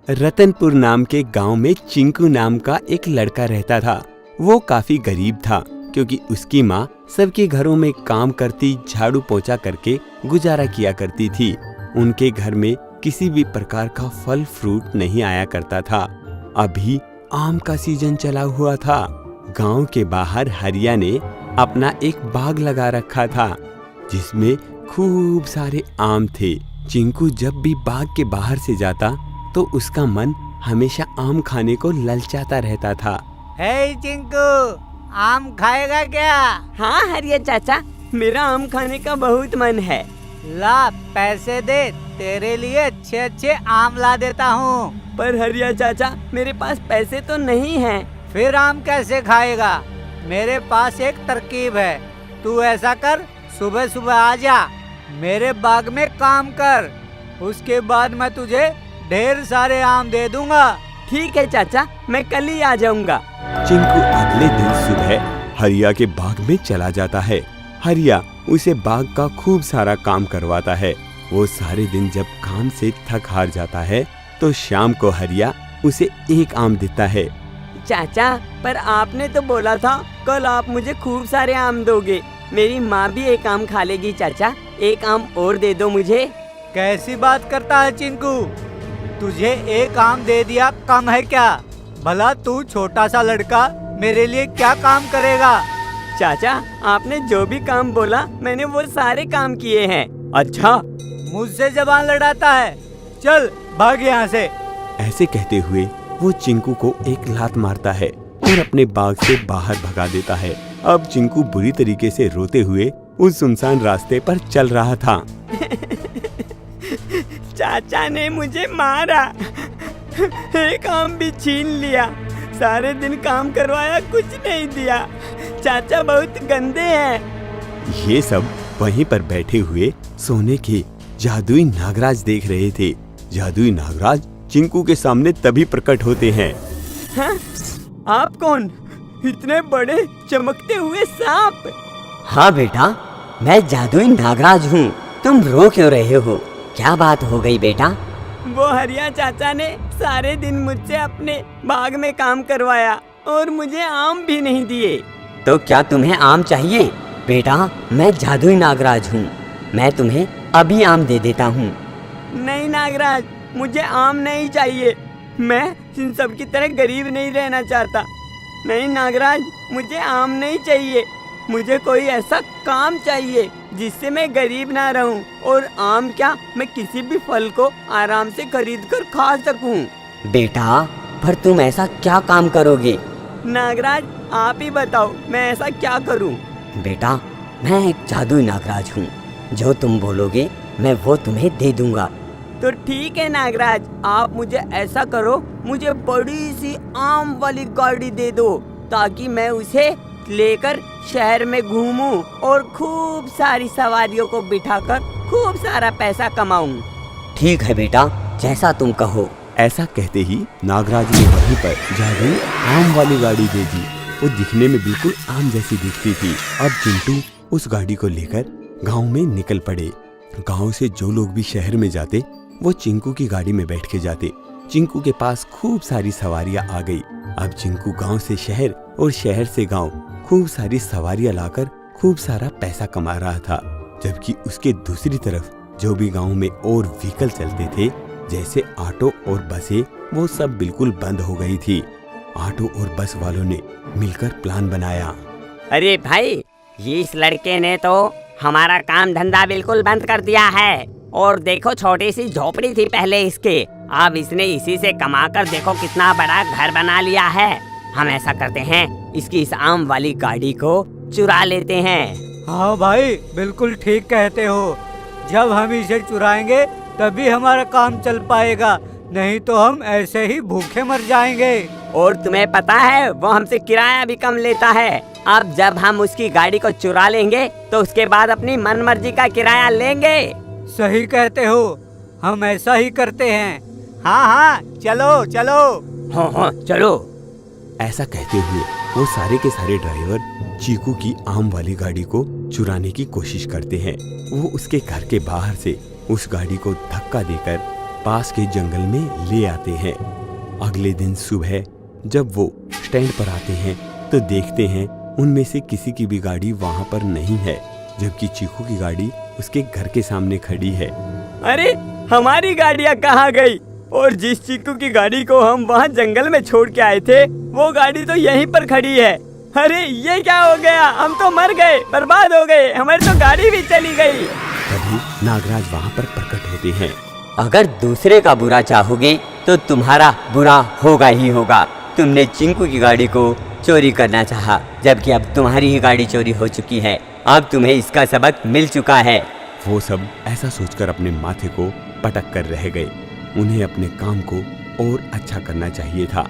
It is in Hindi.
रतनपुर नाम के गांव में चिंकू नाम का एक लड़का रहता था। वो काफी गरीब था क्योंकि उसकी माँ सबके घरों में काम करती, झाड़ू पोंछा करके गुजारा किया करती थी। उनके घर में किसी भी प्रकार का फल फ्रूट नहीं आया करता था। अभी आम का सीजन चला हुआ था। गांव के बाहर हरिया ने अपना एक बाग लगा रखा था जिसमें खूब सारे आम थे। चिंकू जब भी बाग के बाहर से जाता तो उसका मन हमेशा आम खाने को ललचाता रहता था। हे चिंकू, आम खाएगा क्या? हाँ हरिया चाचा, मेरा आम खाने का बहुत मन है। ला पैसे दे, तेरे लिए अच्छे अच्छे आम ला देता हूँ। पर हरिया चाचा, मेरे पास पैसे तो नहीं हैं। फिर आम कैसे खाएगा? मेरे पास एक तरकीब है। तू ऐसा कर, सुबह सुबह आ जा, मेरे बाग में काम कर, उसके बाद मैं तुझे ढेर सारे आम दे दूंगा। ठीक है चाचा, मैं कल ही आ जाऊंगा। चिंकू अगले दिन सुबह हरिया के बाग में चला जाता है। हरिया उसे बाग का खूब सारा काम करवाता है। वो सारे दिन जब काम से थक हार जाता है तो शाम को हरिया उसे एक आम देता है। चाचा, पर आपने तो बोला था कल आप मुझे खूब सारे आम दोगे। मेरी माँ भी एक आम खा लेगी। चाचा, एक आम और दे दो मुझे। कैसी बात करता है चिंकू? तुझे एक आम दे दिया कम है क्या? भला तू छोटा सा लड़का मेरे लिए क्या काम करेगा? चाचा, आपने जो भी काम बोला मैंने वो सारे काम किए हैं। अच्छा, मुझसे जबान लड़ाता है, चल भाग यहाँ से। ऐसे कहते हुए वो चिंकू को एक लात मारता है और अपने बाग से बाहर भगा देता है। अब चिंकू बुरी तरीके से रोते हुए उस सुनसान रास्ते पर चल रहा था। चाचा ने मुझे मारा, एक आम भी छीन लिया, सारे दिन काम करवाया, कुछ नहीं दिया। चाचा बहुत गंदे हैं। ये सब वहीं पर बैठे हुए सोने के जादुई नागराज देख रहे थे। जादुई नागराज चिंकू के सामने तभी प्रकट होते हैं। हाँ? आप कौन? इतने बड़े चमकते हुए सांप? हाँ बेटा, मैं जादुई नागराज हूँ। तुम रो क्यों रहे हो? क्या बात हो गई बेटा? वो हरिया चाचा ने सारे दिन मुझसे अपने बाग में काम करवाया और मुझे आम भी नहीं दिए। तो क्या तुम्हें आम चाहिए? बेटा, मैं जादुई नागराज हूँ, मैं तुम्हें अभी आम दे देता हूँ। नहीं नागराज, मुझे आम नहीं चाहिए। मैं इन सब की तरह गरीब नहीं रहना चाहता। नहीं नागराज, मुझे आम नहीं चाहिए। मुझे कोई ऐसा काम चाहिए जिससे मैं गरीब ना रहूं, और आम क्या, मैं किसी भी फल को आराम से खरीद कर खा सकूं। बेटा, पर तुम ऐसा क्या काम करोगे? नागराज, आप ही बताओ, मैं ऐसा क्या करूं? बेटा, मैं एक जादुई नागराज हूँ, जो तुम बोलोगे मैं वो तुम्हें दे दूंगा। तो ठीक है नागराज, आप मुझे ऐसा करो, मुझे बड़ी सी आम वाली गाड़ी दे दो ताकि मैं उसे लेकर शहर में घूमूं और खूब सारी सवारियों को बिठाकर खूब सारा पैसा कमाऊं। ठीक है बेटा, जैसा तुम कहो। ऐसा कहते ही नागराज ने वहीं पर जादुई आम वाली गाड़ी दे दी। वो दिखने में बिल्कुल आम जैसी दिखती थी। अब चिंटू उस गाड़ी को लेकर गांव में निकल पड़े। गांव से जो लोग भी शहर में जाते वो चिंकू की गाड़ी में बैठ के जाते। चिंकू के पास खूब सारी सवारियां आ गई। अब चिंकू गांव से शहर और शहर से गांव खूब सारी सवारियां लाकर खूब सारा पैसा कमा रहा था। जबकि उसके दूसरी तरफ जो भी गांव में और व्हीकल चलते थे, जैसे ऑटो और बसें, वो सब बिल्कुल बंद हो गई थी। ऑटो और बस वालों ने मिलकर प्लान बनाया। अरे भाई, ये इस लड़के ने तो हमारा काम धंधा बिल्कुल बंद कर दिया है। और देखो, छोटी सी झोपड़ी थी पहले इसके, अब इसने इसी से कमाकर देखो कितना बड़ा घर बना लिया है। हम ऐसा करते हैं, इसकी इस आम वाली गाड़ी को चुरा लेते हैं। हाँ भाई, बिल्कुल ठीक कहते हो। जब हम इसे चुराएंगे तभी हमारा काम चल पाएगा, नहीं तो हम ऐसे ही भूखे मर जाएंगे। और तुम्हें पता है, वो हमसे किराया भी कम लेता है। अब जब हम उसकी गाड़ी को चुरा लेंगे तो उसके बाद अपनी मनमर्जी का किराया लेंगे। सही कहते हो, हम ऐसा ही करते हैं। हाँ हाँ, चलो चलो। हाँ चलो। ऐसा कहते हुए वो सारे के सारे ड्राइवर चीकू की आम वाली गाड़ी को चुराने की कोशिश करते हैं। वो उसके घर के बाहर से उस गाड़ी को धक्का देकर पास के जंगल में ले आते हैं। अगले दिन सुबह जब वो स्टैंड पर आते हैं तो देखते हैं उनमें से किसी की भी गाड़ी वहाँ पर नहीं है, जबकि चीकू की गाड़ी उसके घर के सामने खड़ी है। अरे हमारी गाड़ियाँ कहाँ गई? और जिस चीकू की गाड़ी को हम वहाँ जंगल में छोड़ के आए थे वो गाड़ी तो यहीं पर खड़ी है। अरे ये क्या हो गया? हम तो मर गए, बर्बाद हो गए, हमारी तो गाड़ी भी चली गई। तभी नागराज वहाँ पर प्रकट होते हैं। अगर दूसरे का बुरा चाहोगे तो तुम्हारा बुरा होगा ही होगा। तुमने चिंकू की गाड़ी को चोरी करना चाहा, जबकि अब तुम्हारी ही गाड़ी चोरी हो चुकी है। अब तुम्हें इसका सबक मिल चुका है। वो सब ऐसा सोचकर अपने माथे को पटक कर रह गए। उन्हें अपने काम को और अच्छा करना चाहिए था।